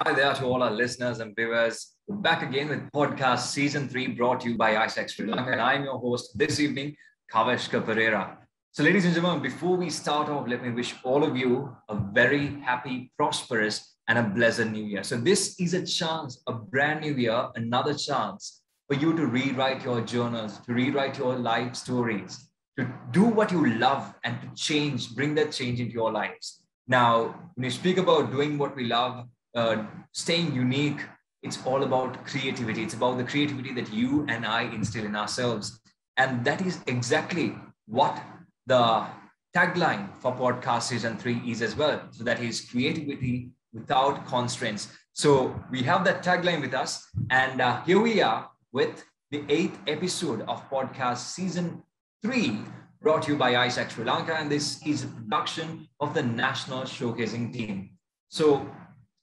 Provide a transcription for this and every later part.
Hi there to all our listeners and viewers. We're back again with podcast season 3 brought to you by AIESEC Sri Lanka. And I'm your host this evening, Kaveshka Pereira. So, ladies and gentlemen, before we start off, let me wish all of you a very happy, prosperous, and a blessed new year. So, this is a chance, a brand new year, another chance for you to rewrite your journals, to rewrite your life stories, to do what you love and to change, bring that change into your lives. Now, when you speak about doing what we love, staying unique, it's all about creativity. It's about the creativity that you and I instill in ourselves. And that is exactly what the tagline for podcast season 3 is as well. So that is creativity without constraints. So we have that tagline with us. And here we are with the 8th episode of podcast season 3 brought to you by AIESEC Sri Lanka. And this is a production of the National Showcasing Team. So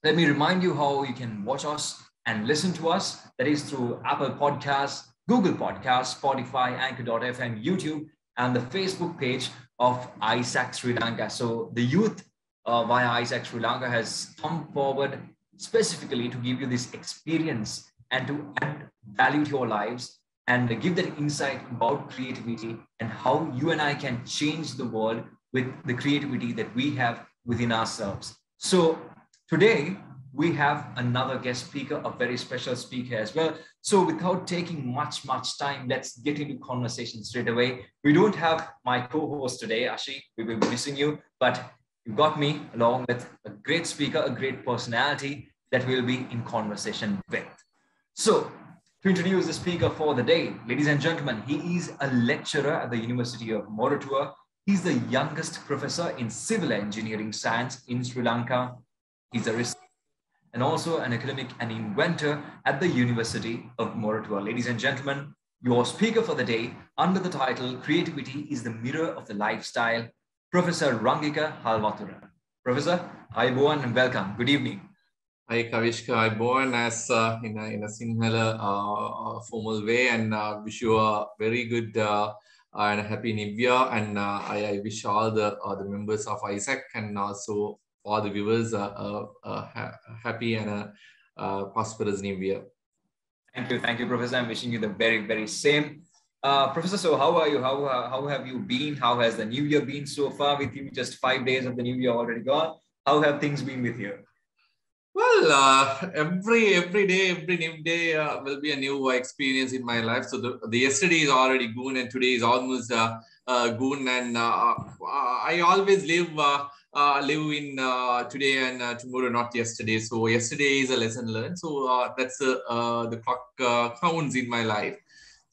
let me remind you how you can watch us and listen to us. That is through Apple Podcasts, Google Podcasts, Spotify, Anchor.fm, YouTube, and the Facebook page of AIESEC Sri Lanka. So the youth via AIESEC Sri Lanka has come forward specifically to give you this experience and to add value to your lives and give that insight about creativity and how you and I can change the world with the creativity that we have within ourselves. So today, we have another guest speaker, a very special speaker as well. So without taking much time, let's get into conversation straight away. We don't have my co-host today, Ashi. We will be missing you, but you got me along with a great speaker, a great personality that we'll be in conversation with. So to introduce the speaker for the day, ladies and gentlemen, he is a lecturer at the University of Moratuwa. He's the youngest professor in civil engineering science in Sri Lanka. He's a researcher and also an academic and inventor at the University of Moratuwa. Ladies and gentlemen, your speaker for the day under the title Creativity is the Mirror of the Lifestyle, Professor Rangika Halwathura. Professor, Ayubowan and welcome. Good evening. Hi Kavishka, I born as in a Sinhala formal way, and wish you a very good and a happy New Year. And I wish all the members of AIESEC and also all the viewers happy and a prosperous New Year. Thank you, Professor. I'm wishing you the very same. Professor, so how are you? How have you been? How has the New Year been so far with you? Just 5 days of the New Year already gone. How have things been with you? Well, every day, every new day will be a new experience in my life. So the yesterday is already gone, and today is almost gone. And I always live in today and tomorrow, not yesterday. So yesterday is a lesson learned. So that's the clock counts in my life.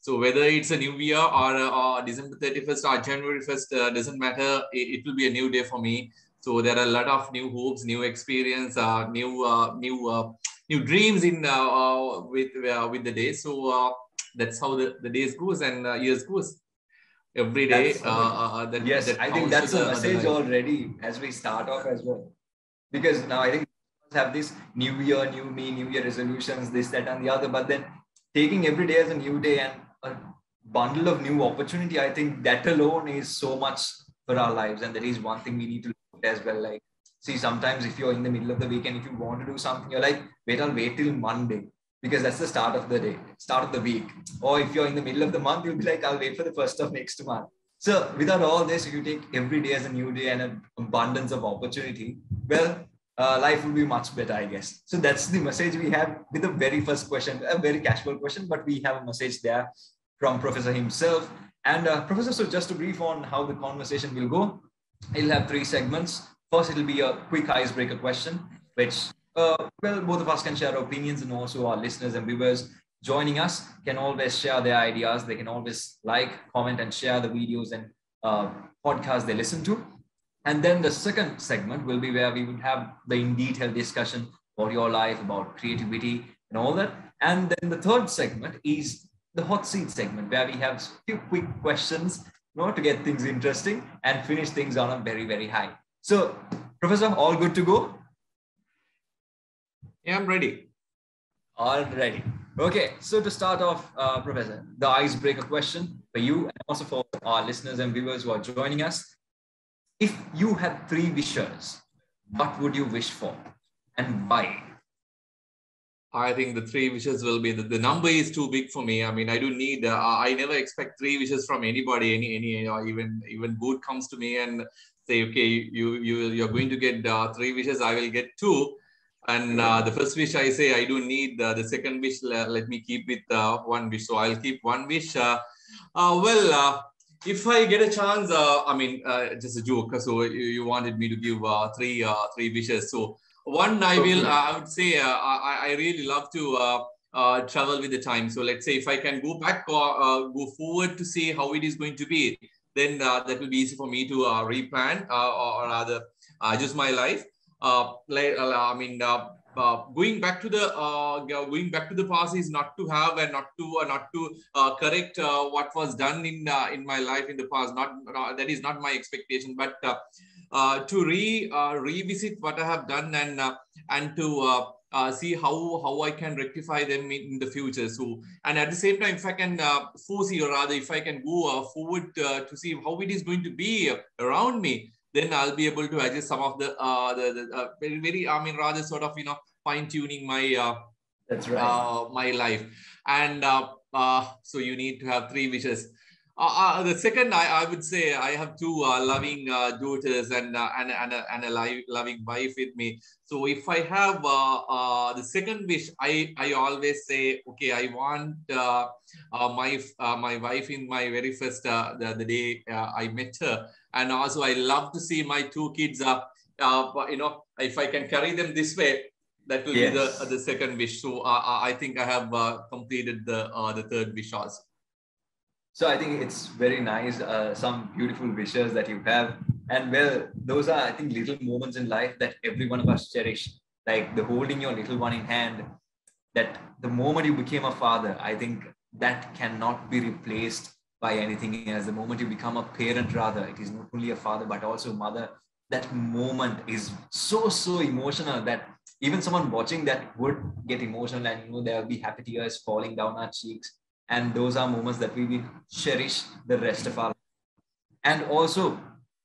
So whether it's a new year or December 31st or January 1st, doesn't matter. It will be a new day for me. So there are a lot of new hopes, new experience, new dreams in with the day. So that's how the days goes and years goes. Every day. Yes, I think that's a message already as we start off as well. Because now I think we have this new year, new me, new year resolutions, this, that, and the other. But then taking every day as a new day and a bundle of new opportunity, I think that alone is so much for our lives. And that is one thing we need to look at as well. Like, see, sometimes if you're in the middle of the weekend, if you want to do something, you're like, I'll wait till Monday because that's the start of the day, start of the week. Or if you're in the middle of the month, you'll be like, I'll wait for the first of next month. So without all this, if you take every day as a new day and an abundance of opportunity, well, life will be much better, I guess. So that's the message we have with the very first question, a very casual question, but we have a message there from Professor himself. And Professor, so just to brief on how the conversation will go, it'll have 3 segments. First, it'll be a quick icebreaker question, which, well, both of us can share our opinions, and also our listeners and viewers joining us can always share their ideas. They can always like, comment, and share the videos and podcasts they listen to. And then the second segment will be where we would have the in-detail discussion about your life, about creativity and all that. And then the third segment is the hot seat segment, where we have a few quick questions, to get things interesting and finish things on a very high. So, Professor, all good to go? Yeah, I'm ready. All righty. Okay, so to start off, Professor, the icebreaker question for you and also for our listeners and viewers who are joining us. If you had 3 wishes, what would you wish for and why? I think the three wishes will be the number is too big for me. I mean, I don't need. I never expect three wishes from anybody. Any even good comes to me and say, okay, you're going to get three wishes. I will get two. And the first wish I say I don't need. The second wish, let me keep with one wish. So I'll keep one wish. If I get a chance, I mean, just a joke. So you wanted me to give three wishes. So one, I would say, I really love to travel with the time. So let's say if I can go back or go forward to see how it is going to be, then that will be easy for me to replan or rather adjust my life. Going back to the past is not to have and not to correct what was done in my life in the past. That is not my expectation, but to revisit what I have done and to see how I can rectify them in the future. So, and at the same time, if I can foresee, or rather, if I can go forward to see how it is going to be around me, then I'll be able to adjust some of the very I mean, rather sort of fine tuning my that's right. my life. And so you need to have three wishes. The second, I would say, I have two loving daughters and a loving wife with me. So if I have the second wish, I always say, okay, I want my wife in my very first the day I met her, and also I love to see my two kids. If I can carry them this way, that will be the second wish. So I think I have completed the third wish also. So I think it's very nice, some beautiful wishes that you have. And well, those are, I think, little moments in life that every one of us cherish. Like the holding your little one in hand, that the moment you became a father, I think that cannot be replaced by anything else. The moment you become a parent, rather, it is not only a father, but also a mother. That moment is so emotional that even someone watching that would get emotional, and there will be happy tears falling down our cheeks. And those are moments that we will cherish the rest of our life. And also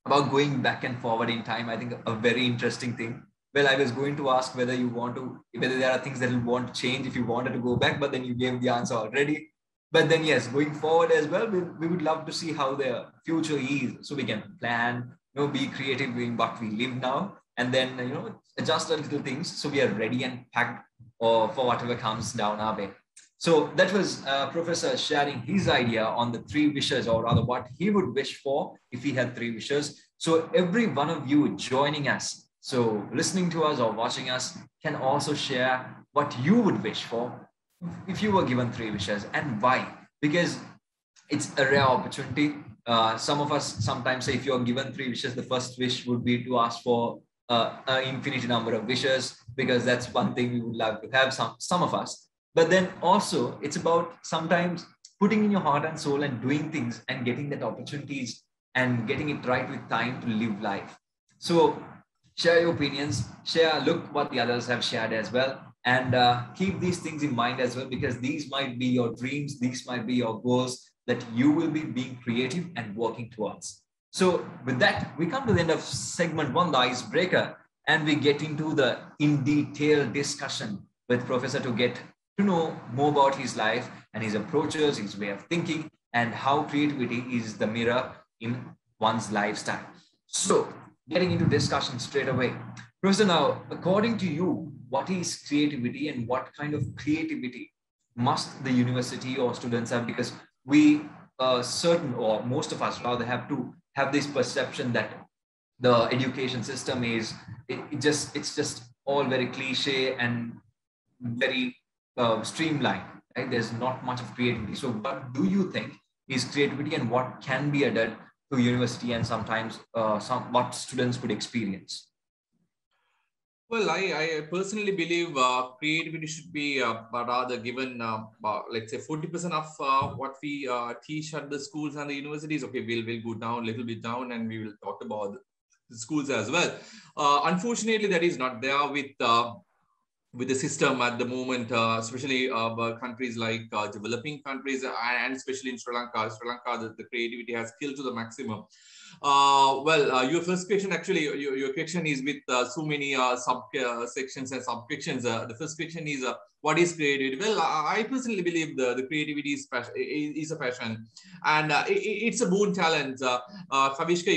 about going back and forward in time, I think a very interesting thing. Well, I was going to ask whether there are things that you want to change if you wanted to go back, but then you gave the answer already. But then yes, going forward as well, we would love to see how the future is, so we can plan, be creative in what we live now, and then adjust our little things so we are ready and packed for whatever comes down our way. So that was Professor sharing his idea on the three wishes, or rather what he would wish for if he had three wishes. So every one of you joining us, so listening to us or watching us, can also share what you would wish for if you were given three wishes, and why. Because it's a rare opportunity. Some of us sometimes say if you're given three wishes, the first wish would be to ask for an infinite number of wishes, because that's one thing we would love to have, some of us. But then also it's about sometimes putting in your heart and soul and doing things and getting that opportunities and getting it right with time to live life. So share your opinions, look what the others have shared as well. And keep these things in mind as well, because these might be your dreams, these might be your goals that you will be being creative and working towards. So with that, we come to the end of segment one, the icebreaker, and we get into the in detail discussion with Professor to get to know more about his life and his approaches, his way of thinking, and how creativity is the mirror in one's lifestyle. So getting into discussion straight away. Professor, now, according to you, what is creativity and what kind of creativity must the university or students have? Because we certain, or most of us rather, have to have this perception that the education system is, it's just all very cliche and very streamlined, right? There's not much of creativity. So what do you think is creativity, and what can be added to university, and sometimes what students could experience? Well, I personally believe creativity should be rather given, let's say 40% of what we teach at the schools and the universities. Okay, we'll go down a little bit down, and we will talk about the schools as well. Unfortunately, that is not there with with the system at the moment, especially countries like developing countries, and especially in Sri Lanka. The creativity has killed to the maximum. Your first question, actually, your question is with so many sections and subsections. The first question is, what is creativity? Well, I personally believe the creativity is a passion, and it's a boon talent. Kavishka,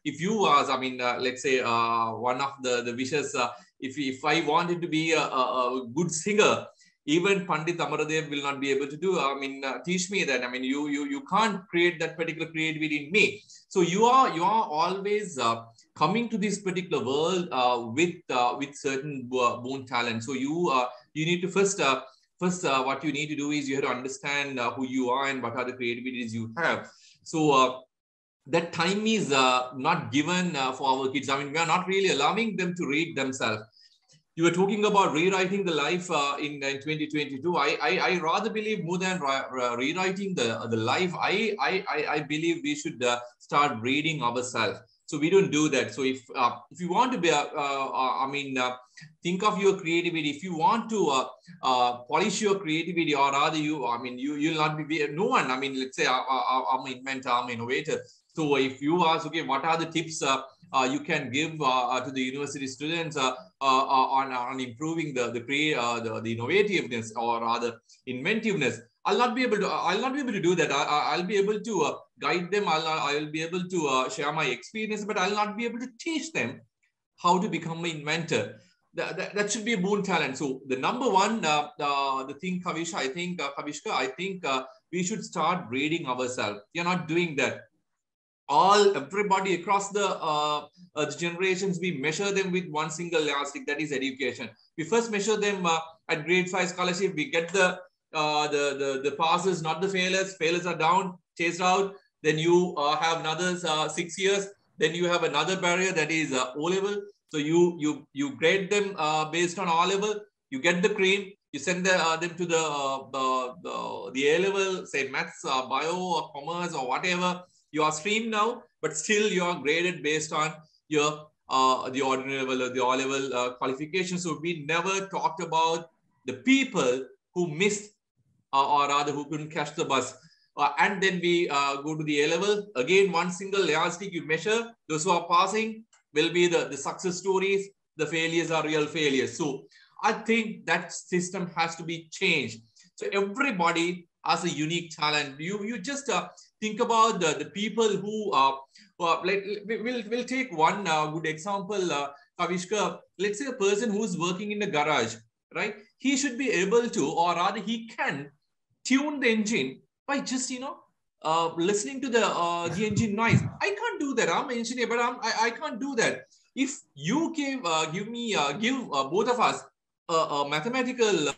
if you was, I mean, let's say one of the wishes, if I wanted to be a good singer, even Pandit Amaradev will not be able to do. I mean, teach me that. I mean, you can't create that particular creativity in me. So you are always coming to this particular world with certain born talent. So you need to first what you need to do is you have to understand who you are and what are the creativities you have. So that time is not given for our kids. I mean, we are not really allowing them to read themselves. You were talking about rewriting the life in 2022. I rather believe more than rewriting the life. I believe we should start reading ourselves. So we don't do that. So if you want to be, think of your creativity. If you want to polish your creativity, or rather you'll not be no one. I mean, let's say I'm an inventor, I'm an innovator. So if you ask, okay, what are the tips you can give to the university students on improving the innovativeness, or rather inventiveness, I'll not be able to do that. I'll be able to guide them. I'll be able to share my experience, but I'll not be able to teach them how to become an inventor. That should be a boon talent. So the number one, the thing, Kavishka, I think we should start reading ourselves. We are not doing that. Everybody across the generations, we measure them with one single yardstick, that is education. We first measure them at grade 5 scholarship. We get the passes, not the failures. Failures are down, chased out. Then you have another 6 years. Then you have another barrier, that is O-level. So you grade them based on O-level. You get the cream. You send them to the A-level, say maths, bio, or commerce, or whatever your stream now, but still you are graded based on your the ordinary level or the O-level qualification. So we never talked about the people who missed or rather who couldn't catch the bus. And then we go to the A-level. Again, one single yardstick you measure. Those who are passing will be the success stories. The failures are real failures. So I think that system has to be changed. So everybody has a unique talent. You just think about the people who we'll take one good example, Kavishka. Let's say a person who's working in a garage, right? He should be able to, or rather he can tune the engine by just, listening to the engine noise. I can't do that. I'm an engineer, but I can't do that. If you give both of us a mathematical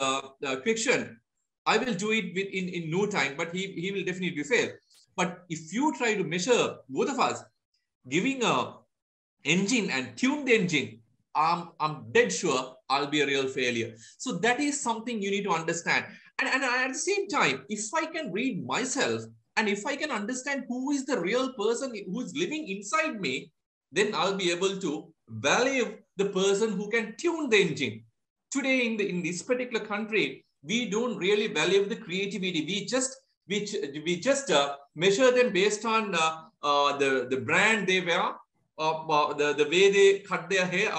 question, I will do it in no time, but he will definitely fail. But if you try to measure both of us, giving a engine and tune the engine, I'm dead sure I'll be a real failure. So that is something you need to understand. And at the same time, if I can read myself, and if I can understand who is the real person who's living inside me, then I'll be able to value the person who can tune the engine. Today in this particular country, we don't really value the creativity. We just measure them based on the brand they wear, the way they cut their hair,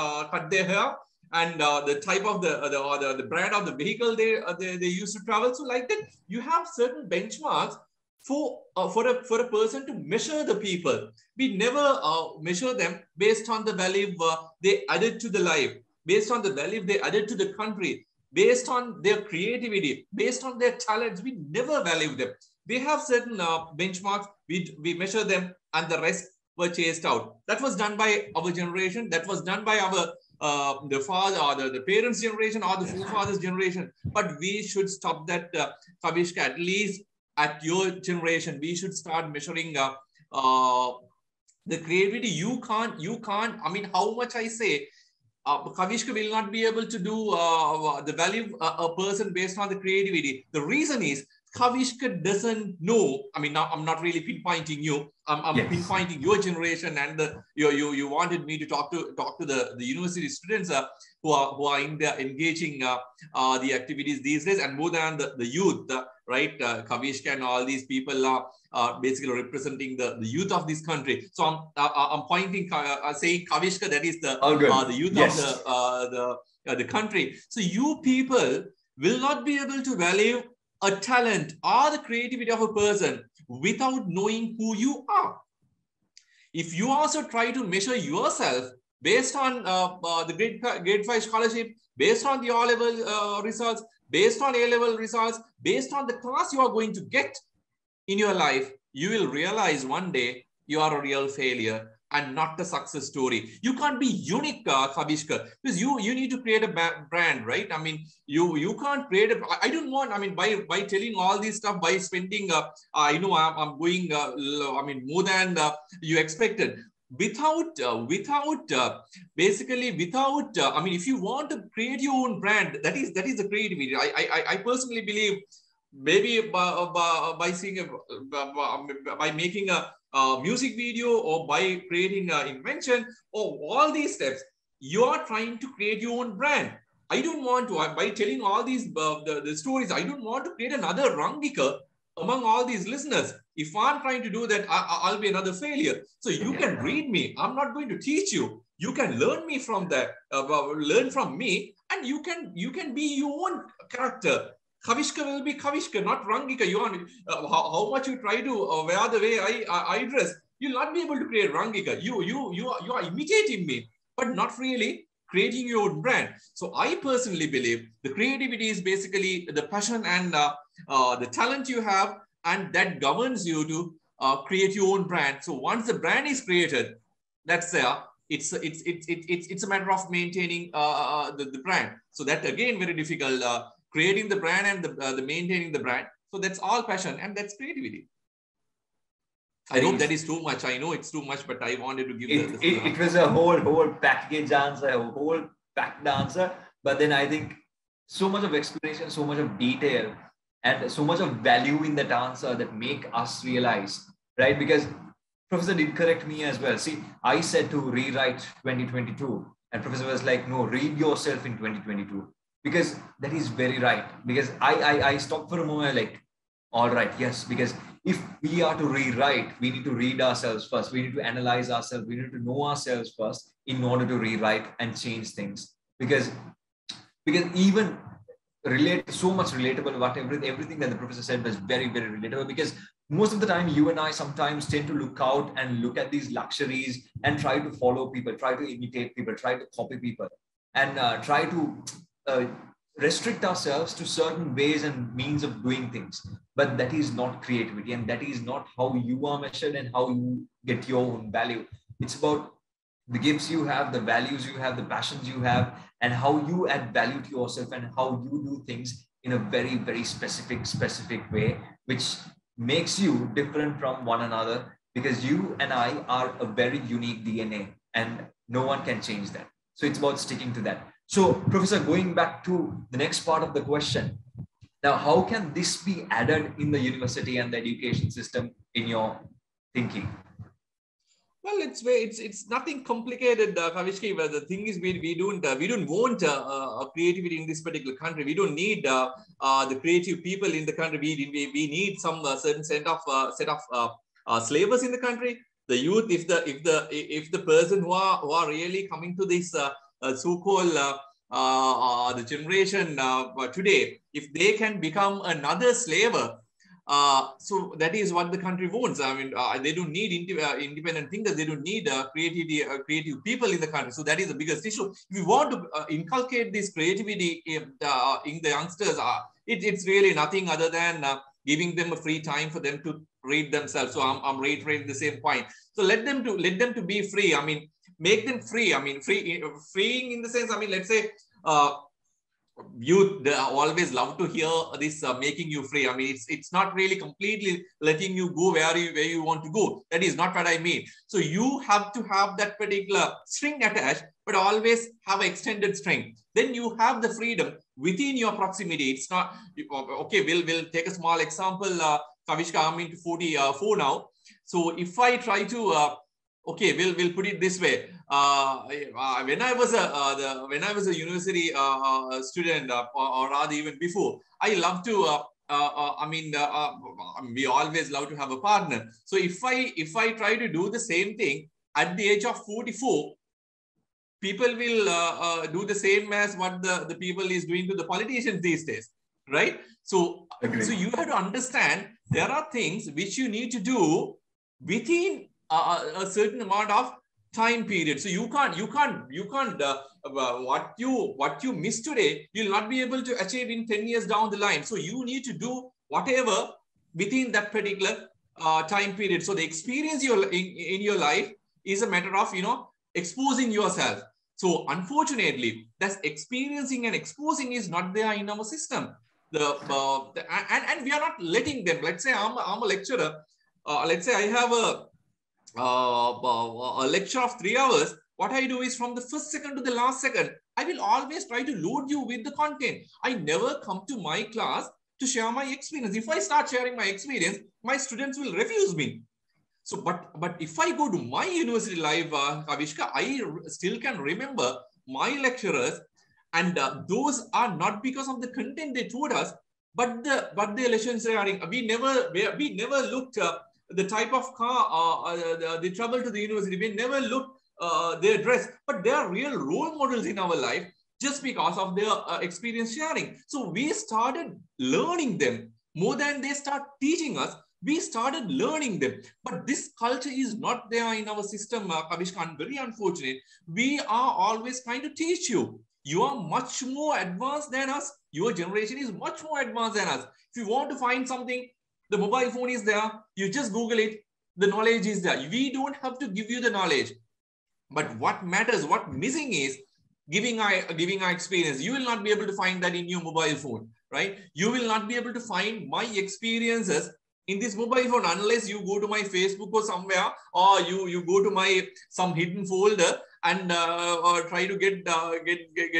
and the type of the brand of the vehicle they used to travel. So like that, you have certain benchmarks for a person to measure the people. We never measure them based on the value they added to the life, based on the value they added to the country, based on their creativity, based on their talents. We never value them. They have certain benchmarks. We measure them, and the rest were chased out. That was done by our generation. That was done by our the father or the parents' generation or the forefathers' generation. But we should stop that, Kavishka, at least at your generation. We should start measuring the creativity. You can't, I mean, how much I say, Kavishka will not be able to do the value a person based on the creativity. The reason is Kavishka doesn't know. I mean, now I'm not really pinpointing you. I'm Yes. pinpointing your generation, and you wanted me to talk to the university students who are engaging the activities these days, and more than the youth, right? Kavishka and all these people are basically representing the youth of this country. So I'm pointing, saying Kavishka, that is the youth yes. of the country. So you people will not be able to value a talent or the creativity of a person without knowing who you are. If you also try to measure yourself based on the grade 5 scholarship, based on the O-level results, based on A-level results, based on the class you are going to get in your life, you will realize one day you are a real failure and not a success story. You can't be unique, Kavishka, because you need to create a brand, right? I mean, you can't create a, I don't want, I mean, by telling all this stuff, by spending, I know I'm going, I mean, more than you expected. Without, I mean, if you want to create your own brand, that is the creativity. I personally believe maybe by seeing by making a music video or by creating an invention or all these steps, you are trying to create your own brand. I don't want to, by telling all these the stories, I don't want to create another Rangika among all these listeners. If I'm trying to do that, I'll be another failure. So you can read me. I'm not going to teach you. You can learn me from that, learn from me, and you can be your own character. Kavishka will be Kavishka, not Rangika. You want how much you try to wear the way I dress, you'll not be able to create Rangika. You are imitating me, but not really creating your own brand. So I personally believe the creativity is basically the passion and the talent you have, and that governs you to create your own brand. So once the brand is created, that's there. It's a matter of maintaining the brand. So that again very difficult. Creating the brand and the maintaining the brand. So that's all passion and that's creativity. I hope that is too much. I know it's too much, but I wanted to give it was a whole package answer, a whole packed answer. But then I think so much of explanation, so much of detail, and so much of value in that answer that make us realize, right? Because Professor did correct me as well. See, I said to rewrite 2022, and Professor was like, no, read yourself in 2022. Because that is very right. Because I stopped for a moment like, all right, yes, because if we are to rewrite, we need to read ourselves first. We need to analyze ourselves. We need to know ourselves first in order to rewrite and change things. Because even so much relatable, everything that the professor said was very, very relatable. Because most of the time, you and I sometimes tend to look out and look at these luxuries and try to follow people, try to imitate people, try to copy people, and try to restrict ourselves to certain ways and means of doing things. But that is not creativity, and that is not how you are measured and how you get your own value. It's about the gifts you have, the values you have, the passions you have, and how you add value to yourself and how you do things in a very, very specific way, which makes you different from one another, because you and I are a very unique DNA and no one can change that. So it's about sticking to that. So, Professor, going back to the next part of the question, now, how can this be added in the university and the education system in your thinking? Well, it's nothing complicated, Kavishki. But the thing is, we don't want creativity in this particular country. We don't need the creative people in the country. We need some certain set of slavers in the country. The youth, if the person who are really coming to this so-called the generation today, if they can become another slaver, so that is what the country wants. I mean, they don't need independent thinkers. They don't need creative people in the country. So that is the biggest issue. If you want to inculcate this creativity in the youngsters, it's really nothing other than giving them a free time for them to read themselves. So I'm reiterating the same point. So let them to be free. I mean, make them free. I mean, freeing in the sense, I mean, let's say youth, they always love to hear this making you free. I mean, it's not really completely letting you go where you want to go. That is not what I mean. So you have to have that particular string attached but always have extended strength. Then you have the freedom within your proximity. It's not, okay, we'll take a small example. Kavishka, I'm into 44 now. So if I try to, okay, we'll put it this way. When I was a university student, or rather even before, I love to. We always love to have a partner. So if I try to do the same thing at the age of 44, people will do the same as what the people is doing to the politicians these days, right? So you have to understand there are things which you need to do within a certain amount of time period. So you can't what you miss today, you'll not be able to achieve in 10 years down the line. So you need to do whatever within that particular time period. So the experience in your life is a matter of, exposing yourself. So unfortunately, that's experiencing and exposing is not there in our system. And we are not letting them. Let's say I'm a lecturer. Let's say I have a lecture of 3 hours. What I do is from the first second to the last second, I will always try to load you with the content. I never come to my class to share my experience. If I start sharing my experience, my students will refuse me. So, but if I go to my university life, Kavishka, I still can remember my lecturers, and those are not because of the content they taught us, but the lessons regarding. We never looked the type of car, the travel to the university. We never looked their dress, but they are real role models in our life just because of their experience sharing. So we started learning them more than they start teaching us. We started learning them, but this culture is not there in our system, Kavishka. Very unfortunate. We are always trying to teach you. You are much more advanced than us. Your generation is much more advanced than us. If you want to find something, the mobile phone is there. You just Google it. The knowledge is there. We don't have to give you the knowledge. But what matters, what missing is giving our experience. You will not be able to find that in your mobile phone, right? You will not be able to find my experiences in this mobile phone unless you go to my Facebook or somewhere, or you go to my some hidden folder and or try to get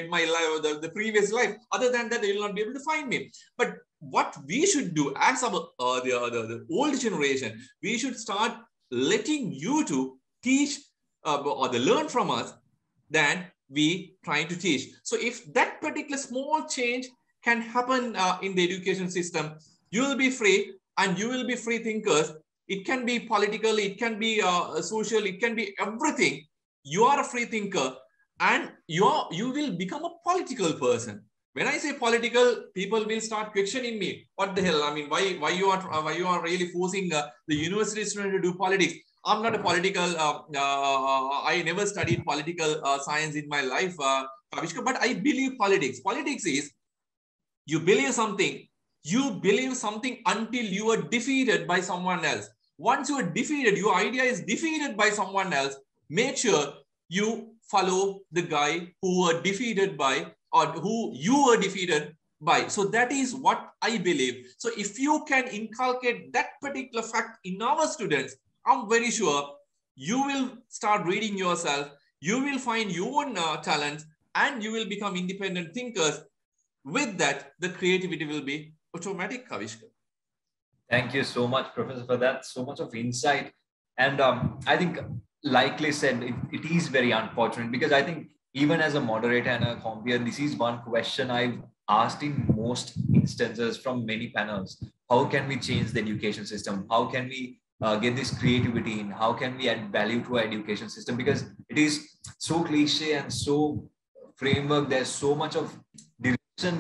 my life, the previous life. Other than that, they will not be able to find me. But what we should do as our the old generation, we should start letting you to teach or learn from us than we trying to teach. So if that particular small change can happen in the education system, you will be free. And you will be free thinkers. It can be political, it can be social, it can be everything. You are a free thinker, and you will become a political person. When I say political, people will start questioning me. What the hell? I mean, why you are really forcing the university student to do politics? I'm not a political. I never studied political science in my life, Kavishka, but I believe politics. Politics is you believe something. You believe something until you are defeated by someone else. Once you are defeated, your idea is defeated by someone else, make sure you follow the guy who were defeated by, or who you were defeated by. So that is what I believe. So if you can inculcate that particular fact in our students, I'm very sure you will start reading yourself, you will find your own talents, and you will become independent thinkers. With that, the creativity will be automatic, Kavishka. Thank you so much, Professor, for that. So much of insight. And I think, likely said, it is very unfortunate, because I think even as a moderator and a compeer, this is one question I've asked in most instances from many panels. How can we change the education system? How can we get this creativity in? How can we add value to our education system? Because it is so cliche and so framework. There's so much of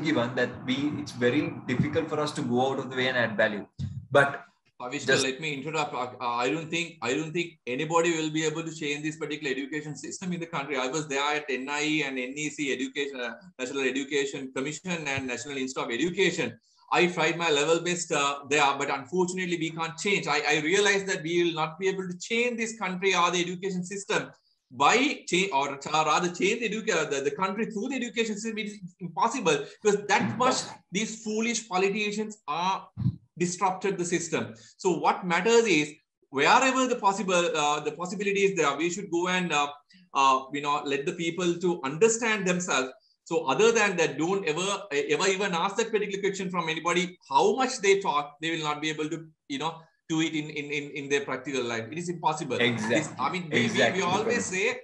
given that it's very difficult for us to go out of the way and add value. But Kavishka, let me interrupt. I don't think anybody will be able to change this particular education system in the country. I was there at NIE and NEC Education, National Education Commission and National Institute of Education. I tried my level best there, but unfortunately we can't change. I realized that we will not be able to change this country or the education system by change, or rather change the country through the education system. It is impossible, because that much these foolish politicians are disrupted the system. So what matters is wherever the possibility is there, we should go and let the people to understand themselves. So other than that, don't ever even ask that particular question from anybody. How much they talk, they will not be able to, do it in their practical life. It is impossible. Exactly. We always say,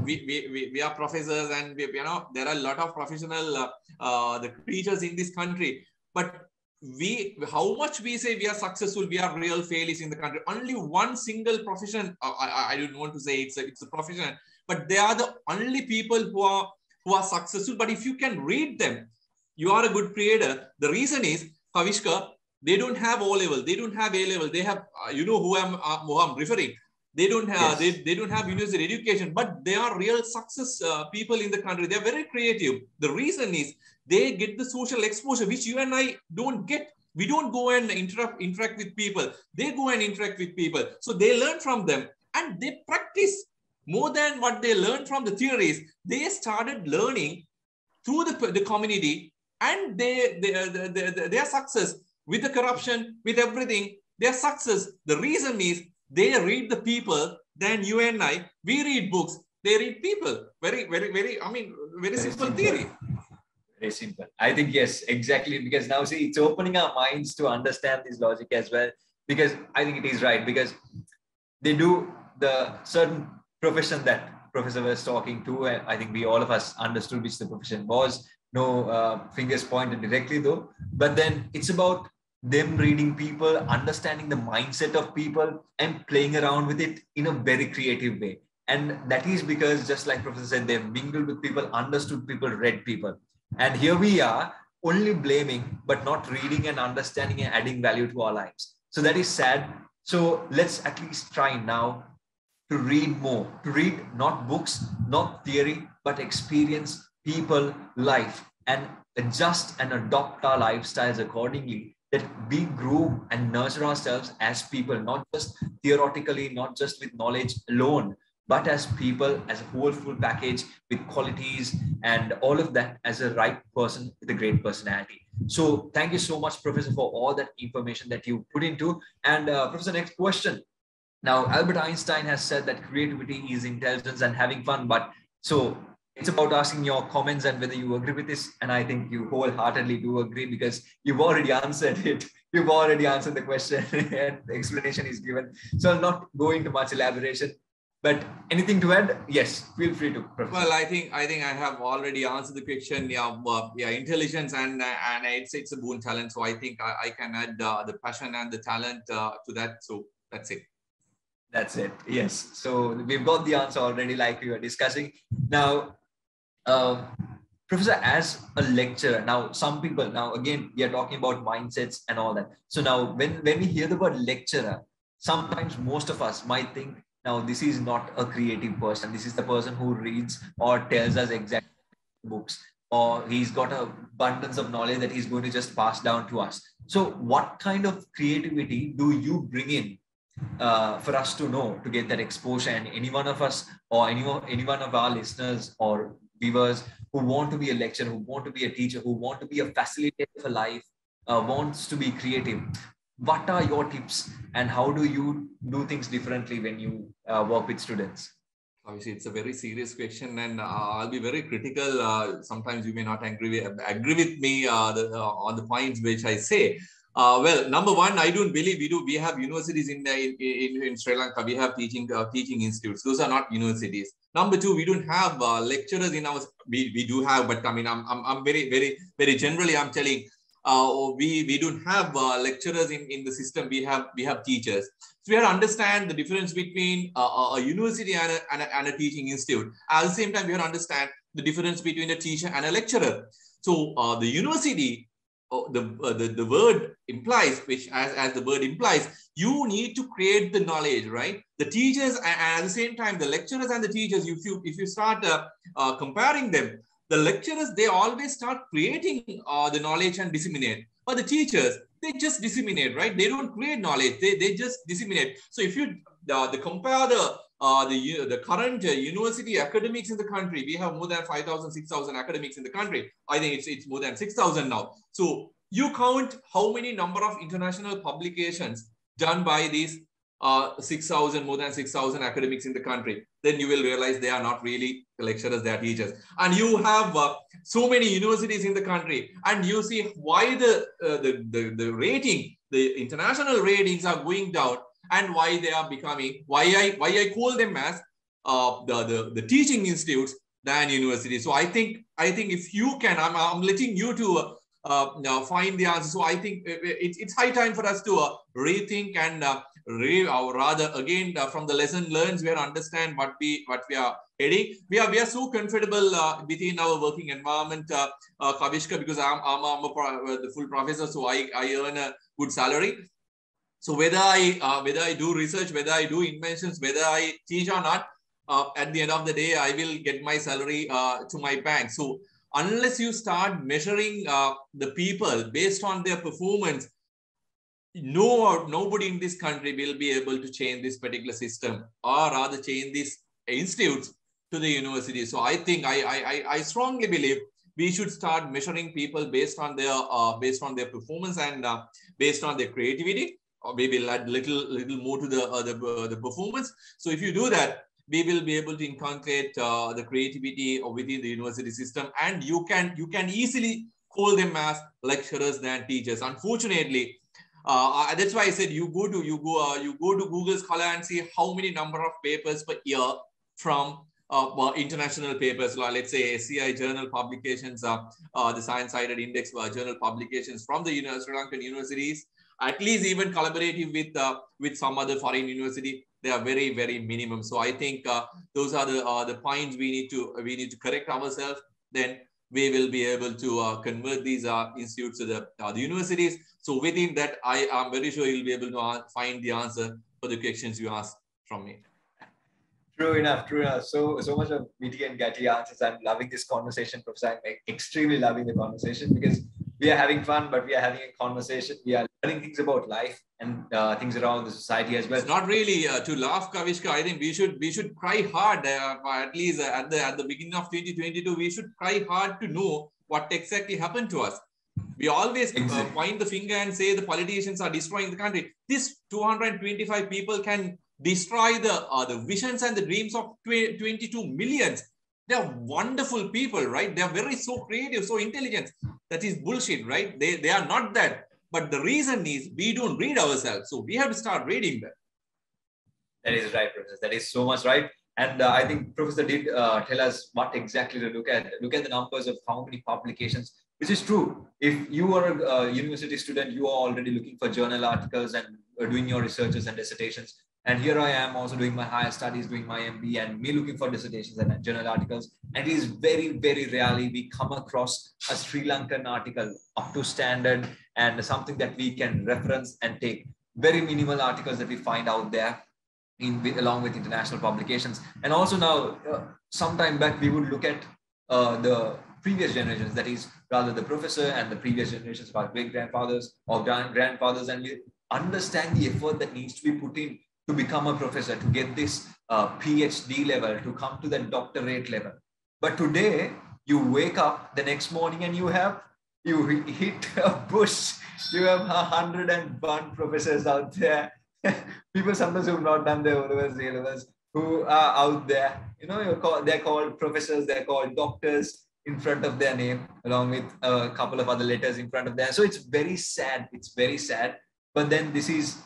we are professors, and there are a lot of professional the teachers in this country, but how much we say we are successful, we are real failures in the country. Only one single profession, I don't want to say it's a profession, but they are the only people who are successful. But if you can read them, you are a good creator. The reason is, Kavishka, they don't have O level, they don't have A level, they have who I'm referring. They don't have they don't have university education, but they are real success people in the country. They are very creative. The reason is they get the social exposure, which you and I don't get. We don't go and interact with people. They go and interact with people. So they learn from them, and they practice more than what they learn from the theories. They started learning through the community, and they are success with the corruption, with everything. They are success. The reason is they read the people. Than you and I, we read books. They read people. Very, very, very. Very simple theory. Very simple. I think yes, exactly. Because now see, it's opening our minds to understand this logic as well. Because I think it is right. Because they do the certain profession that Professor was talking to, and I think we all of us understood which the profession was. No fingers pointed directly though. But then it's about them reading people, understanding the mindset of people, and playing around with it in a very creative way. And that is because, just like Professor said, they've mingled with people, understood people, read people. And here we are only blaming, but not reading and understanding and adding value to our lives. So that is sad. So let's at least try now to read more, to read not books, not theory, but experience, people, life, and adjust and adopt our lifestyles accordingly, that we grow and nurture ourselves as people, not just theoretically, not just with knowledge alone, but as people, as a whole full package with qualities and all of that, as a right person with a great personality. So thank you so much, Professor, for all that information that you put into. And Professor, next question. Now, Albert Einstein has said that creativity is intelligence and having fun, but so it's about asking your comments and whether you agree with this. And I think you wholeheartedly do agree, because you've already answered it. You've already answered the question and the explanation is given. So I'll not go into much elaboration, but anything to add? Yes, feel free to, Professor. Well, I think I have already answered the question. Intelligence and it's a boon talent. So I think I can add the passion and the talent to that. So that's it. That's it. Yes. So we've got the answer already, like we were discussing. Now, Professor, as a lecturer, now some people, now again, we are talking about mindsets and all that. So now when we hear the word lecturer, sometimes most of us might think, now this is not a creative person. This is the person who reads or tells us exact books, or he's got an abundance of knowledge that he's going to just pass down to us. So what kind of creativity do you bring in for us to know, to get that exposure? And any one of us, or any one of our listeners or viewers who want to be a lecturer, who want to be a teacher, who want to be a facilitator for life, wants to be creative, what are your tips and how do you do things differently when you work with students? Obviously, it's a very serious question, and I'll be very critical. Sometimes you may not agree with me on the points which I say. Well, number one, I don't believe we have universities in Sri Lanka. We have teaching institutes. Those are not universities. Number two, we don't have lecturers in our. We do have, but I mean, I'm very, very, very generally, I'm telling. We don't have lecturers in the system. We have teachers. So we have to understand the difference between a university and a teaching institute. At the same time, we have to understand the difference between a teacher and a lecturer. So the university, the word implies, which as the word implies, you need to create the knowledge, right? The teachers, and at the same time, the lecturers and the teachers, if you start comparing them, the lecturers, they always start creating the knowledge and disseminate. But the teachers, they just disseminate, right? They don't create knowledge. They just disseminate. So if you compare the current university academics in the country, we have more than 5,000, 6,000 academics in the country. I think it's more than 6,000 now. So you count how many number of international publications done by these more than 6,000 academics in the country, then you will realize they are not really lecturers, they are teachers. And you have so many universities in the country, and you see why the rating, the international ratings are going down, and why they are becoming, why I call them as the teaching institutes than universities. So I think if you can, I'm letting you to find the answer. So I think it's high time for us to rethink and rather again from the lesson learned, we understand what we are heading. We are so comfortable within our working environment, Kavishka, because I'm the full professor, so I earn a good salary. So whether I do research, whether I do inventions, whether I teach or not, at the end of the day, I will get my salary to my bank. So unless you start measuring the people based on their performance, nobody in this country will be able to change this particular system, or rather change these institutes to the university. So I think I strongly believe we should start measuring people based on their performance and based on their creativity, or maybe add little more to the performance. So if you do that, we will be able to inculcate the creativity within the university system, and you can easily call them as lecturers than teachers. Unfortunately, that's why I said you go to Google Scholar and see how many number of papers per year from international papers, let's say SCI journal publications, the science-sided index journal publications from the Sri Lankan universities, at least even collaborative with some other foreign university. They are very, very minimum. So I think those are the points we need to correct ourselves. Then we will be able to convert these institutes to the universities. So within that, I am very sure you'll be able to find the answer for the questions you asked from me. True enough, true enough. So much of witty and catchy answers. I'm loving this conversation, Professor. I'm extremely loving the conversation, because we are having fun, but we are having a conversation. We are learning things about life and things around the society as well. It's not really to laugh, Kavishka. I think we should try hard. At least at the beginning of 2022, we should try hard to know what exactly happened to us. We always point the finger and say the politicians are destroying the country. These 225 people can destroy the visions and the dreams of 22 millions. They are wonderful people, right? They are so creative, so intelligent. That is bullshit, right? They are not that. But the reason is we don't read ourselves. So we have to start reading that. That is right, Professor. That is so much right. And I think Professor did tell us what exactly to look at. Look at the numbers of how many publications, which is true. If you are a university student, you are already looking for journal articles and doing your researches and dissertations. And here I am also doing my higher studies, doing my MB, and me looking for dissertations and journal articles. And it is very, very rarely we come across a Sri Lankan article up to standard and something that we can reference and take. Very minimal articles that we find out there along with international publications. And also now, some time back, we would look at the previous generations, that is rather the professor and the previous generations of our great-grandfathers or grandfathers, and we understand the effort that needs to be put in to become a professor, to get this PhD level, to come to that doctorate level. But today, you wake up the next morning and you hit a bush. You have 101 professors out there. People sometimes who have not done their O-levels, who are out there. You know, they're called professors, they're called doctors in front of their name, along with a couple of other letters in front of them. So it's very sad. It's very sad. But then this is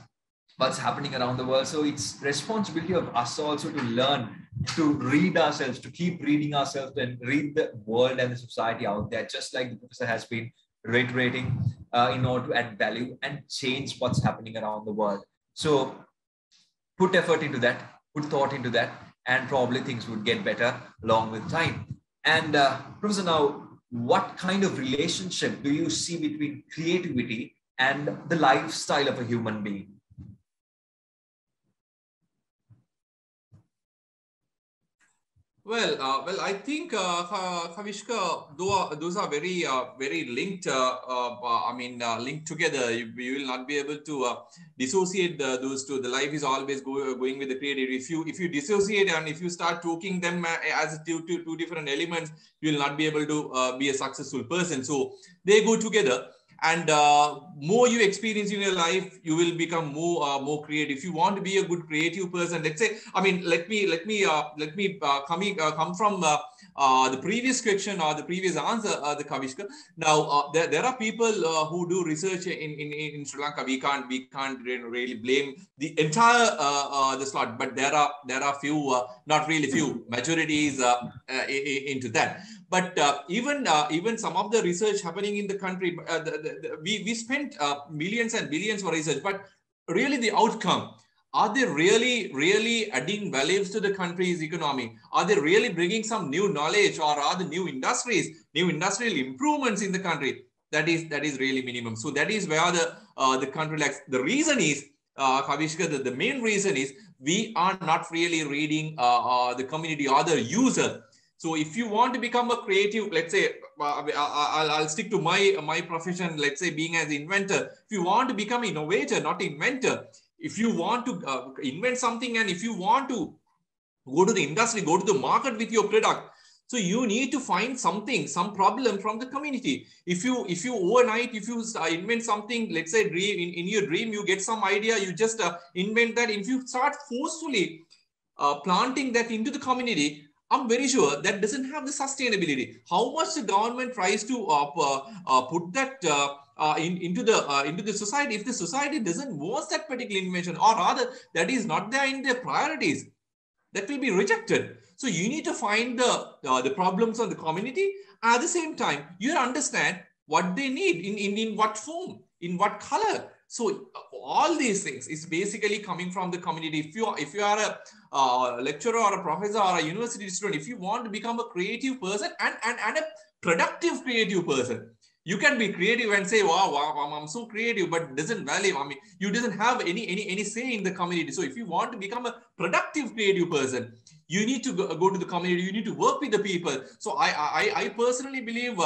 what's happening around the world. So it's responsibility of us also to learn, to read ourselves, to keep reading ourselves and read the world and the society out there, just like the professor has been reiterating in order to add value and change what's happening around the world. So put effort into that, put thought into that, and probably things would get better along with time. And Professor, now, what kind of relationship do you see between creativity and the lifestyle of a human being? Well, I think Kavishka, those are very, very linked. Linked together. You will not be able to dissociate those two. The life is always going with the creativity. If you dissociate and if you start talking them as two different elements, you will not be able to be a successful person. So they go together. And more you experience in your life, you will become more creative. If you want to be a good creative person, let's say, I mean, let me come from the previous question or the previous answer, the Kavishka. Now there are people who do research in Sri Lanka. We can't really blame the entire the slot, but there are few, not really few, majorities into that. But even some of the research happening in the country, we spent millions and billions for research, but really the outcome, are they really adding values to the country's economy? Are they really bringing some new knowledge, or are the new industrial improvements in the country? That is really minimum. So that is where the country lacks. The reason is, Kavishka, the main reason is we are not really reading the community or the user. So if you want to become a creative, let's say, I'll stick to my profession, let's say being as inventor. If you want to become innovator, not inventor, if you want to invent something, and if you want to go to the industry, go to the market with your product, so you need to find something, some problem from the community. If you overnight, if you invent something, let's say in your dream, you get some idea, you just invent that. If you start forcefully planting that into the community, I'm very sure that doesn't have the sustainability. How much the government tries to put that into the society, if the society doesn't want that particular invention, or rather that is not there in their priorities, that will be rejected. So you need to find the problems on the community. At the same time, you understand what they need, in what form, in what color. So all these things is basically coming from the community. If you are a lecturer or a professor or a university student, if you want to become a creative person and a productive creative person, you can be creative and say, wow, I'm so creative, but doesn't value. I mean, you doesn't have any say in the community. So if you want to become a productive creative person, you need to go to the community. You need to work with the people. So I personally believe,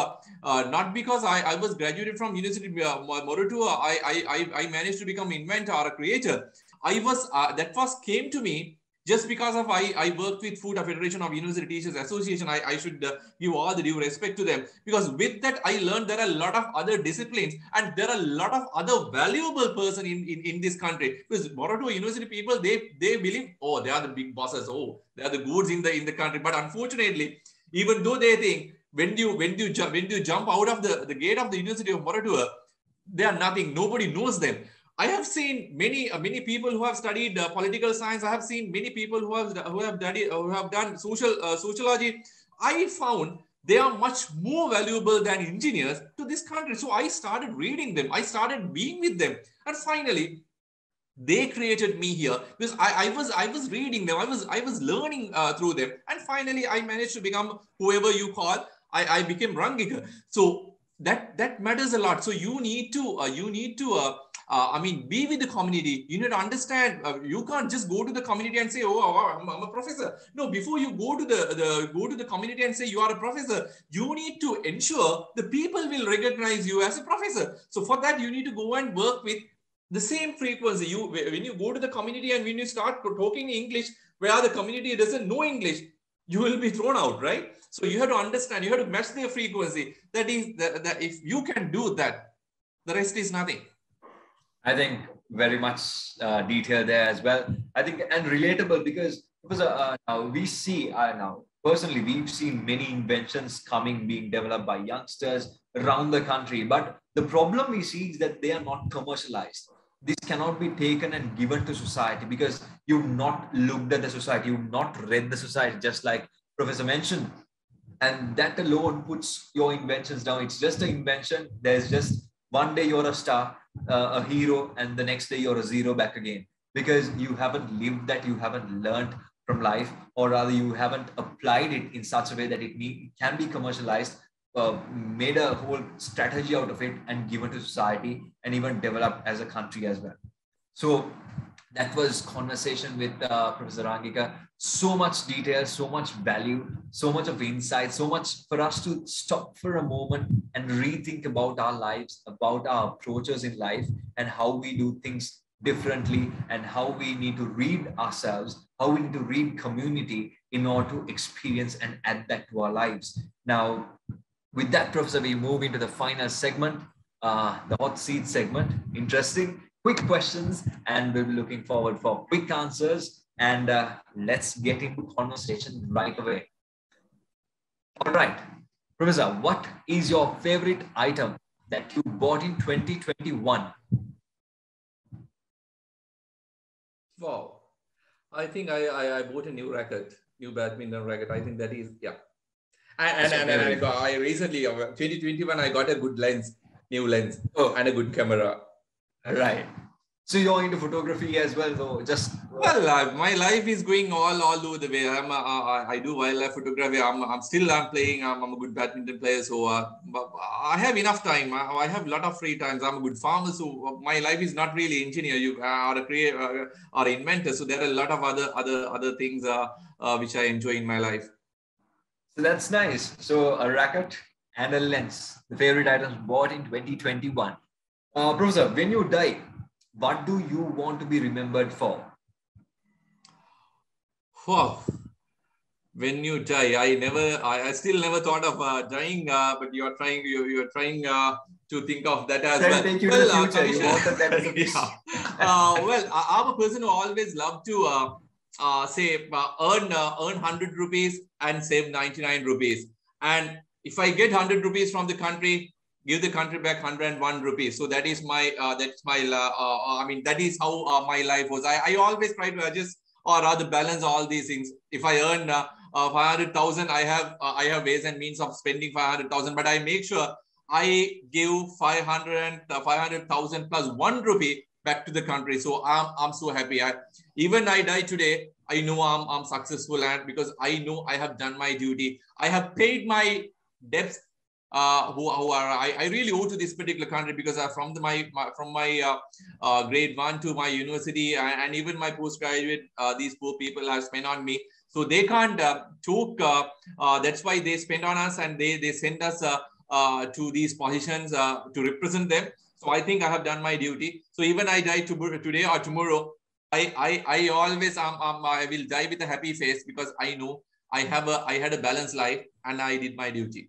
not because I was graduated from University of Moratuwa, I managed to become an inventor or a creator. That first came to me just because of I worked with Food Federation of University Teachers Association. I should give all the due respect to them, because with that I learned there are a lot of other disciplines, and there are a lot of other valuable person in this country. Because Moratuwa University people, they believe, oh, they are the big bosses, oh, they are the goods in the country. But unfortunately, even though they think, when you jump out of the gate of the University of Moratuwa, they are nothing. Nobody knows them. I have seen many people who have studied political science. I have seen many people who have done sociology. I found they are much more valuable than engineers to this country. So I started reading them. I started being with them, and finally, they created me here, because I was reading them. I was learning through them, and finally I managed to become whoever you call. I became Rangika. So that matters a lot. So you need to I mean, be with the community. You need to understand. You can't just go to the community and say, "Oh, I'm a professor." No, before you go to the community and say you are a professor, you need to ensure the people will recognize you as a professor. So for that, you need to go and work with the same frequency. When you go to the community and when you start talking English where the community doesn't know English, you will be thrown out, right? So you have to understand. You have to match their frequency. That is that if you can do that, the rest is nothing. I think very much detail there as well. I think, and relatable, because now we see, now personally, we've seen many inventions being developed by youngsters around the country. But the problem we see is that they are not commercialized. This cannot be taken and given to society, because you've not looked at the society, you've not read the society, just like Professor mentioned. And that alone puts your inventions down. It's just an invention. There's just one day you're a star, a hero, and the next day you're a zero back again, because you haven't lived that, you haven't learned from life, or rather you haven't applied it in such a way that it can be commercialized, made a whole strategy out of it and given to society, and even developed as a country as well. So that was conversation with Professor Rangika. So much detail, so much value, so much of insight, so much for us to stop for a moment and rethink about our lives, about our approaches in life, and how we do things differently, and how we need to read ourselves, how we need to read community in order to experience and add that to our lives. Now, with that, Professor, we move into the final segment. the hot seat segment. Interesting, quick questions, and we'll be looking forward for quick answers. And let's get into conversation right away. All right, Professor, what is your favorite item that you bought in 2021? Wow. I think I bought a new racket, new badminton racket. I think that is, yeah. And I recently, 2021, I got a good lens, new lens, and a good camera. Right. So you're into photography as well, though. Just well, my life is going all over the way. I do wildlife photography. I'm playing. I'm a good badminton player, so I have enough time. I have a lot of free times. I'm a good farmer, so my life is not really engineer. You or a creator or inventor. So there are a lot of other things which I enjoy in my life. So that's nice. So a racket and a lens, the favorite items bought in 2021. Professor, when you die, what do you want to be remembered for? Wow. When you die, I still never thought of dying, but you're trying to think of that as well. Take you to the future. You want that as a wish. Well, I'm a person who always love to earn 100 rupees and save 99 rupees. And if I get 100 rupees from the country, give the country back 101 rupees. So that is my that is how my life was. I always try to adjust or rather balance all these things. If I earn 500,000, I have ways and means of spending 500,000, but I make sure I give 500,000 plus 1 rupee back to the country. So I'm so happy. Even I die today, I know I'm successful, and because I know I have done my duty. I have paid my debts. I really owe to this particular country, because from my grade 1 to my university and even my postgraduate, these poor people have spent on me. So they can't talk. That's why they spend on us, and they send us to these positions to represent them. So I think I have done my duty. So even I die today or tomorrow, I always I will die with a happy face, because I know I had a balanced life and I did my duty.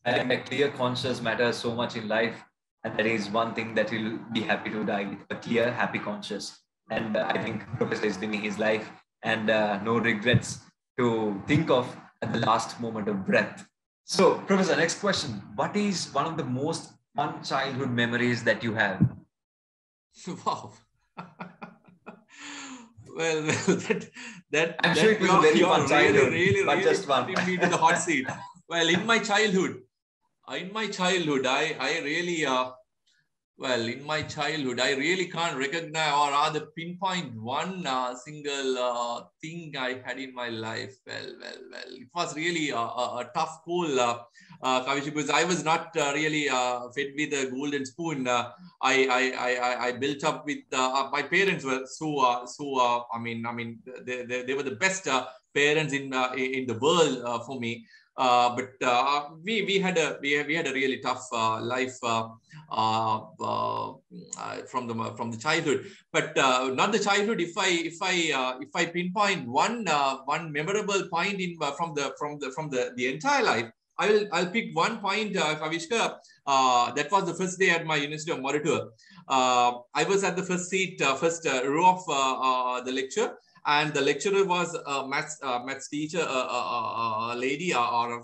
I think a clear conscience matters so much in life, and that is one thing that you'll be happy to die with, a clear, happy conscience. And I think Professor is living his life, and no regrets to think of at the last moment of breath. So, Professor, next question. What is one of the most fun childhood memories that you have? Wow. Well, I'm sure it was a very fun childhood, really just one. putting me to the hot seat. Well, in my childhood, I really I really can't recognize or rather pinpoint one single thing I had in my life. Well, it was really a tough call, Kavish, because I was not really fed with a golden spoon. I built up with my parents were they were the best parents in the world for me. But we had a really tough life from the childhood, but not the childhood. If I pinpoint one memorable point in from the entire life, I'll pick one point, Kavishka. That was the first day at my University of Moratuwa. I was at the first seat, first row of the lecture. And the lecturer was a maths teacher, a lady or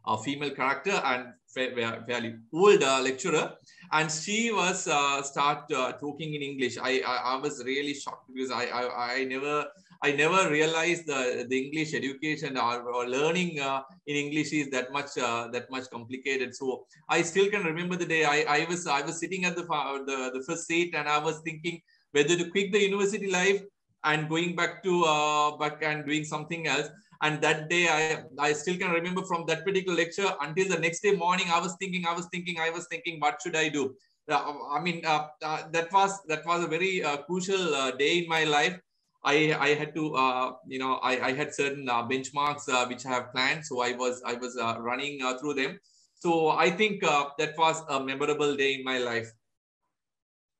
a female character, and fairly old lecturer. And she was talking in English. I was really shocked, because I never realized the English education or learning in English is that much complicated. So I still can remember the day I was sitting at the first seat, and I was thinking whether to quit the university life and going back and doing something else. And that day, I still can remember from that particular lecture until the next day morning, I was thinking, what should I do? That was a very crucial day in my life. I had to, I had certain benchmarks which I have planned. So I was running through them. So I think that was a memorable day in my life.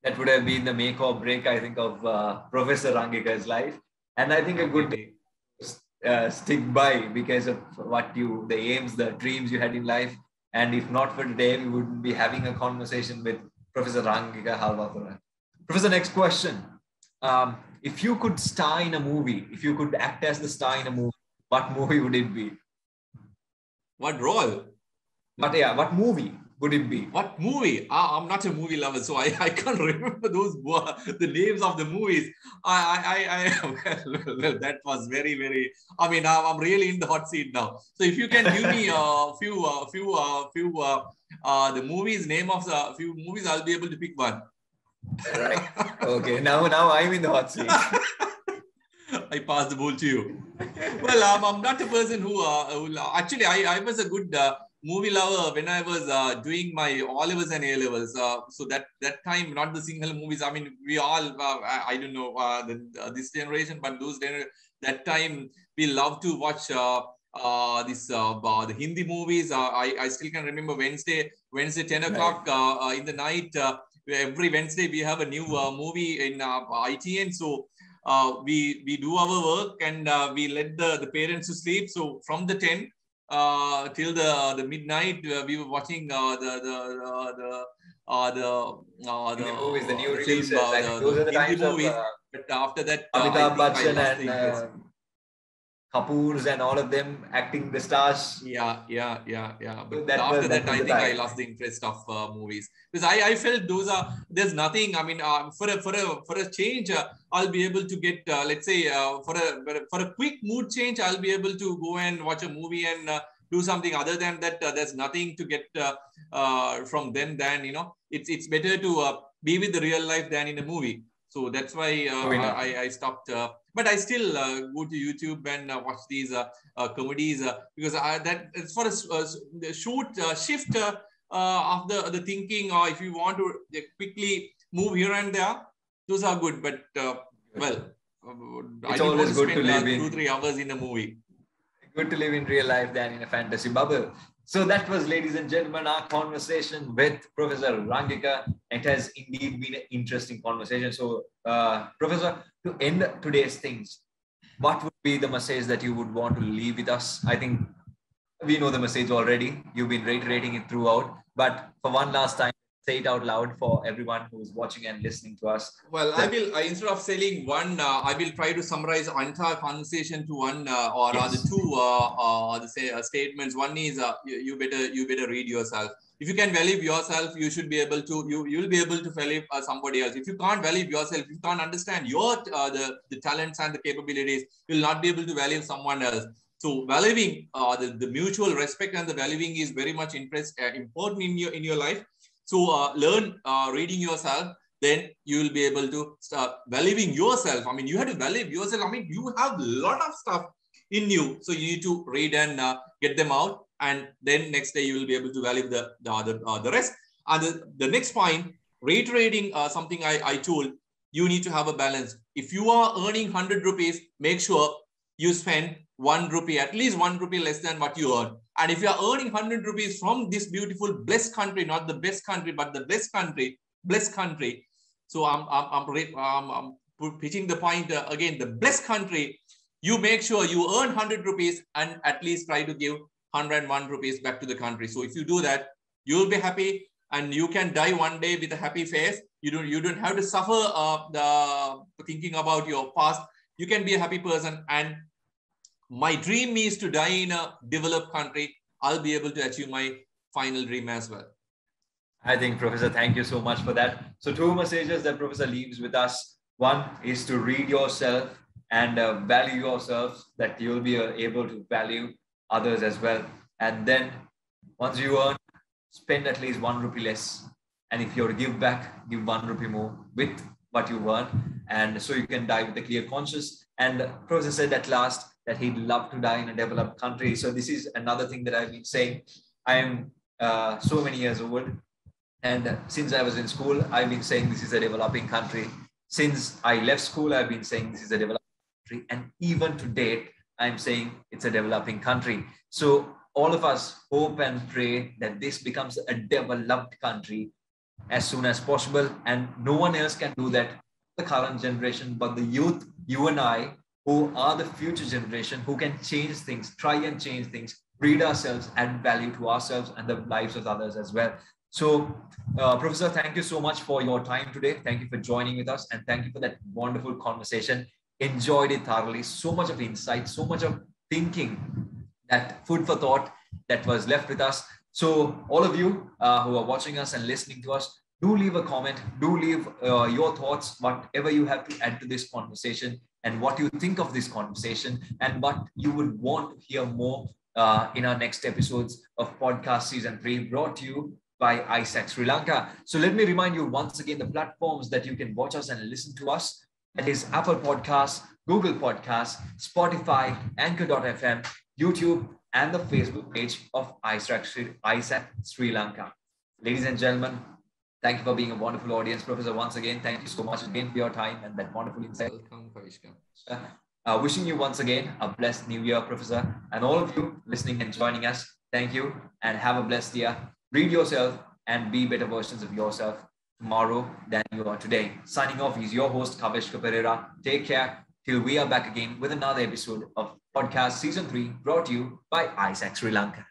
That would have been the make or break, I think, of Professor Rangika's life. And I think a good stick by, because of the aims, the dreams you had in life. And if not for today, we would be having a conversation with Professor Rangika Halwathura. Professor, next question. If you could star in a movie, if you could act as the star in a movie, what movie would it be? What role? What movie would it be? What movie? I'm not a movie lover, so I can't remember the names of the movies. Well, that was very. I mean, I'm really in the hot seat now. So if you can give me a few the movies, name of a few movies, I'll be able to pick one. Right. Okay. Now I'm in the hot seat. I pass the ball to you. Well, I'm not a person who actually I was a good movie lover when I was doing my O-levels and A-levels. So that time, not the single movies. I mean, we all I don't know this generation, but that time we love to watch the Hindi movies. I still can remember Wednesday 10 o'clock in the night. Every Wednesday we have a new movie in ITN. So we do our work and we let the parents to sleep. So from the 10 till the midnight, we were watching the movies, the new releases. Film, those are the times movies. of but after that, Amitabh Bachchan and Kapoor's and all of them acting the stars. Yeah. But after that, I think I lost the interest of movies because I felt there's nothing. I mean, for a change, I'll be able to get let's say for a quick mood change, I'll be able to go and watch a movie and do something. Other than that, there's nothing to get from them. Than it's better to be with the real life than in a movie. So that's why I stopped. But I still go to YouTube and watch these comedies because it's for a short shift of the thinking, or if you want to quickly move here and there, those are good. But it's always good to live in 2-3 hours in a movie. Good to live in real life than in a fantasy bubble. So that was, ladies and gentlemen, our conversation with Professor Rangika. It has indeed been an interesting conversation. So, Professor, to end today's things, what would be the message that you would want to leave with us? I think we know the message already. You've been reiterating it throughout. But for one last time, say it out loud for everyone who's watching and listening to us. Well, I will, instead of saying one, I will try to summarize our entire conversation to one or rather two statements. One is you better read yourself. If you can value yourself, you should be able to, you'll be able to value somebody else. If you can't value yourself, if you can't understand your the talents and the capabilities, you'll not be able to value someone else. So valuing the mutual respect and the valuing is very much important in your life. So learn reading yourself, then you will be able to start valuing yourself. I mean, you have to value yourself. I mean, you have a lot of stuff in you. So you need to read and get them out. And then next day you will be able to value the rest. And the next point, reiterating something I told, you need to have a balance. If you are earning 100 rupees, make sure you spend 1 rupee, at least 1 rupee less than what you earn. And if you are earning 100 rupees from this beautiful, blessed country, not the best country, but the blessed country. So I'm pitching the point again, the blessed country, you make sure you earn 100 rupees and at least try to give 101 rupees back to the country. So if you do that, you will be happy and you can die one day with a happy face. You don't have to suffer thinking about your past. You can be a happy person. And my dream is to die in a developed country. I'll be able to achieve my final dream as well. I think, Professor, thank you so much for that. So 2 messages that Professor leaves with us. One is to read yourself and value yourself, that you'll be able to value others as well. And then once you earn, spend at least 1 rupee less. And if you're to give back, give 1 rupee more with what you earn. And so you can die with a clear conscience. And Professor said at last that he'd love to die in a developed country. So this is another thing that I've been saying. I am so many years old. And since I was in school, I've been saying this is a developing country. Since I left school, I've been saying this is a developing country. And even to date, I'm saying it's a developing country. So all of us hope and pray that this becomes a developed country as soon as possible. And no one else can do that, the current generation, but the youth, you and I, who are the future generation, who can change things, try and change things. read ourselves, add value to ourselves and the lives of others as well. So, Professor, thank you so much for your time today. Thank you for joining with us, and thank you for that wonderful conversation. Enjoyed it thoroughly. So much of insight, so much of thinking, that food for thought that was left with us. So, all of you who are watching us and listening to us, do leave a comment. Do leave your thoughts, whatever you have to add to this conversation, and what you think of this conversation, and what you would want to hear more in our next episodes of podcast season 3, brought to you by AIESEC Sri Lanka. So let me remind you once again the platforms that you can watch us and listen to us. That is Apple Podcasts, Google Podcasts, Spotify, Anchor.fm, YouTube, and the Facebook page of AIESEC Sri Lanka. Ladies and gentlemen, thank you for being a wonderful audience. Professor, once again, thank you so much again for your time and that wonderful insight. Welcome, Kavishka. Wishing you once again a blessed new year, Professor, and all of you listening and joining us. Thank you and have a blessed year. Read yourself and be better versions of yourself tomorrow than you are today. Signing off is your host, Kavishka Pereira. Take care till we are back again with another episode of Podcast Season 3, brought to you by AIESEC Sri Lanka.